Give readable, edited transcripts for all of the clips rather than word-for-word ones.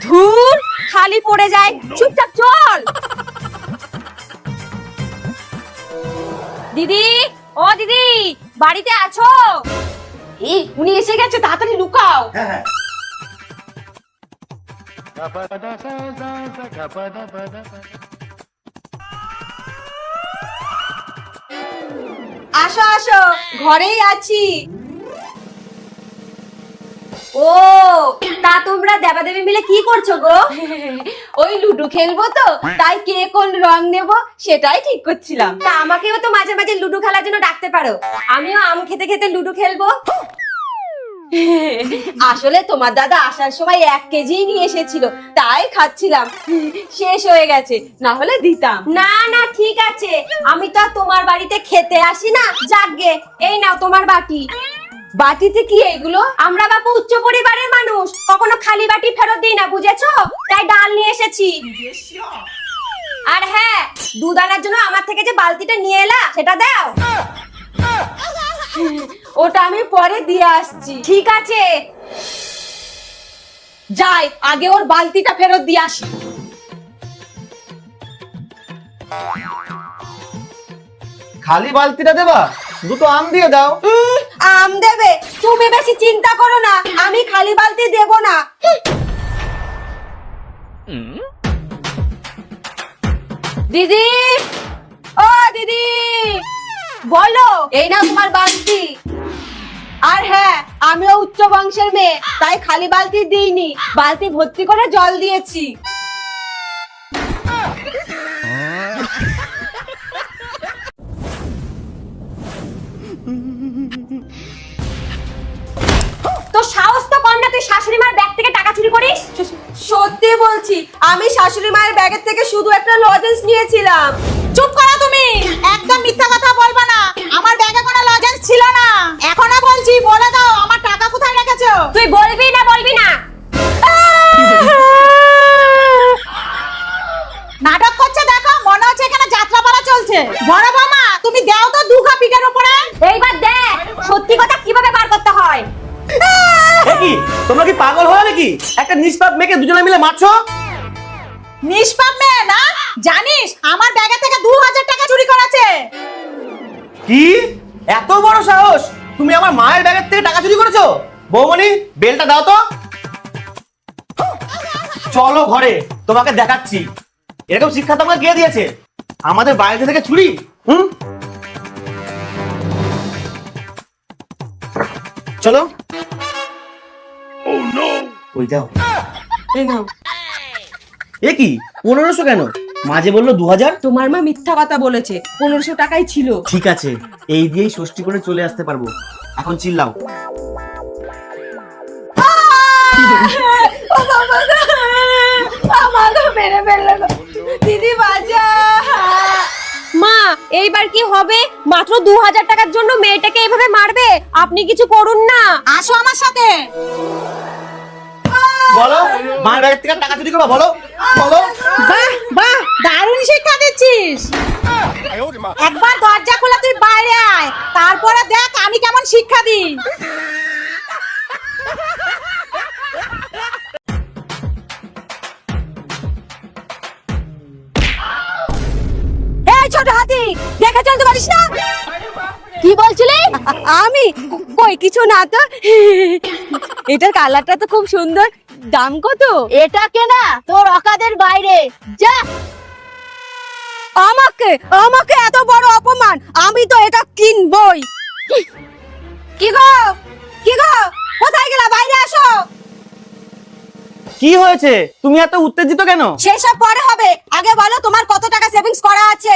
ধুর, খালি পড়ে যায়, চুপচাপ চল। দিদি, ও দিদি, বাড়িতে আছো? এই উনি এসে গেছে, তাড়াতাড়ি লুকাও। হ্যাঁ। আসো আসো, ঘরেই আছি। ও, তা তোমরা দেবাদেবী মিলে কি করছো গো? ওই লুডো খেলবো তো, তাই কে কোন রং নেব সেটাই ঠিক করছিলাম। তা আমাকেও তো মাঝে মাঝে লুডো খেলার জন্য ডাকতে পারো, আমিও আম খেতে খেতে লুডো খেলবো। আসলে তোমার দাদা আসার সময় 1 কেজি নিয়ে এসেছিল, তাই খাচ্ছিলাম, শেষ হয়ে গেছে, না হলে দিতাম। না না ঠিক আছে, আমি তো তোমার বাড়িতে খেতে আসি না, যাকগে এই নাও তোমার বাটি। বাটিতে কি এগুলো? আমরা বাপু উচ্চ পরিবারের মানুষ, কখনো খালি বাটি ফেরত দিই না, বুঝেছো? তাই ডাল নিয়ে এসেছি। আর হ্যাঁ, দুধ আনার জন্য আমার থেকে যে বালতিটা নিয়ে এলা সেটা দাও। ওটা আমি পরে দিয়ে আসছি। ঠিক আছে, যাই আগে ওর বালতিটা ফেরত দিয়ে আসি। খালি বালতিটা দেবা? দুটো আম দিয়ে দাও। আম দেবে? তুমি বেশি চিন্তা করো না, আমি খালি বালতি দেব না। দিদি, ও দিদি, বলো। এই নাও তোমার বালতি। আর হ্যাঁ, আমিও উচ্চ বংশের মেয়ে, তাই খালি বালতি দিইনি, বালতি ভর্তি করে জল দিয়েছি। তো সাহস তো কম না, তুই শাশুড়ি মার ব্যাগ থেকে টাকা চুরি করিস? সত্যি বলছি, আমি শাশুড়ি মায়ের ব্যাগের থেকে শুধু একটা লজেন্স নিয়েছিলাম। চুপ করো তুমি, একদম মিথ্যা কথা বলবা না, আমার ব্যাগে কোনো লজেন্স ছিল না। এখনো বলছি, বলে দাও আমার টাকা কোথায় রেখেছো? তুই বলবি না বলবি না? নাটক করছে দেখো, মনে হচ্ছে এখানে যাত্রাপালা চলছে। বড় বৌমা, তুমি দাও তো 2 কাপ পিঠের উপরে। এইবার দেখ সত্যি কথা কিভাবে বার করতে হয়। কি তোমরা কি পাগল হলো নাকি? একটা নিষ্পাপ মেয়েকে দুজনে মিলে মারছো। নিষ্পাপ মেয়ে না, জানিস আমার ব্যাগে থেকে 2000 টাকা চুরি করেছে। কি এত বড় সাহস? তুমি আমার মায়ের ব্যাগের থেকে টাকা চুরি করেছো? বৌমনি, বেলটা দাও তো। চলো ঘরে, তোমাকে দেখাচ্ছি। এরকম শিক্ষা তোমাকে কে দিয়েছে? আমাদের বাড়িতে থেকে চুরি? চলো। ওই দাও। এ কি 1500 কেন? মাঝে বললো 2000। তোমার মা মিথ্যা কথা বলেছে, 1500 টাকাই ছিল। ঠিক আছে, এই দিয়েই ষষ্ঠী করে চলে আসতে পারবো। এখন চিল্লাও। আমাকে মেরে ফেললো গো। দিদি বাঁচা। মা, এইবার কি হবে? মাত্র 2000 টাকার জন্য মেয়েটাকে এইভাবে মারবে? আপনি কিছু করুন না। আসো আমার সাথে। বলো, মায়ের ব্যাগের থেকে টাকা চুরি করবা? বলো বলো। বাহ বাহ, দারুণ শিক্ষা দিচ্ছিস। একবার দরজা খুলে তুই বাইরে আয়, তারপরে দেখ আমি কেমন শিক্ষা দিই। এই ছোট হাতি, দেখে চলতে পারিস না? কি বলছিলি? আমি কই কিছু না তো। এটার কালারটা তো খুব সুন্দর, দাম কত? এটা কেনা তোর অকাদের বাইরে, যা। আমাকে আমাকে এত বড় অপমান, আমি তো এটা কিনবই। কি গো, কি গো, কোথায় গেলা? বাইরে আসো। কি হয়েছে? তুমি এত উত্তেজিত কেন? সেসব পরে হবে, আগে বলো তোমার কত টাকা সেভিংস করা আছে?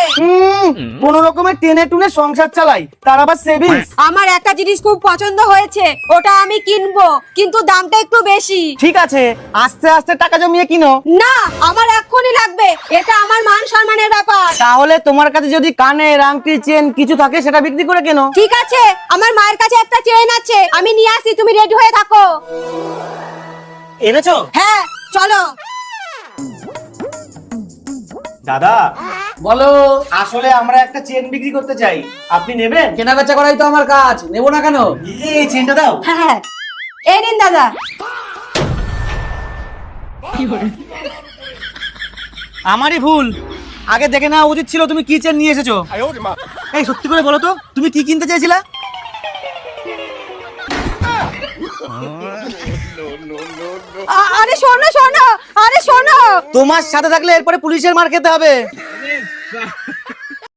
কোন রকমের টেনে টুনে সংসার চালাই, তার আবার সেভিংস? আমার একটা জিনিস খুব পছন্দ হয়েছে, ওটা আমি কিনবো, কিন্তু দামটা একটু বেশি। ঠিক আছে, আস্তে আস্তে টাকা জমিয়ে কিনো। না, আমার এক্ষুনি লাগবে, এটা আমার মান সম্মানের ব্যাপার। তাহলে তোমার কাছে যদি কানের আংটি চেন কিছু থাকে সেটা বিক্রি করে কেনো। ঠিক আছে, আমার মায়ের কাছে একটা চেন আছে, আমি নিয়ে আসি, তুমি রেডি হয়ে থাকো। এনেছো? হ্যাঁ চলো। দাদা বলো। আসলে আমরা একটা চেন বিক্রি করতে চাই, আপনি নেবেন? কেনা বেচা করাই তো আমার কাজ, নেবো না কেন? এই চেনটা দাও। হ্যাঁ, এই নিন দাদা। আমারই ভুল, আগে দেখে নেওয়া উচিত ছিল তুমি কি চেন নিয়ে এসেছো। এই সত্যি করে বলো তো, তুমি কি কিনতে চেয়েছিলে? আরে শোনো শোনো, আরে শোনো। তোমার সাথে থাকলে এরপরে পুলিশের মার খেতে হবে।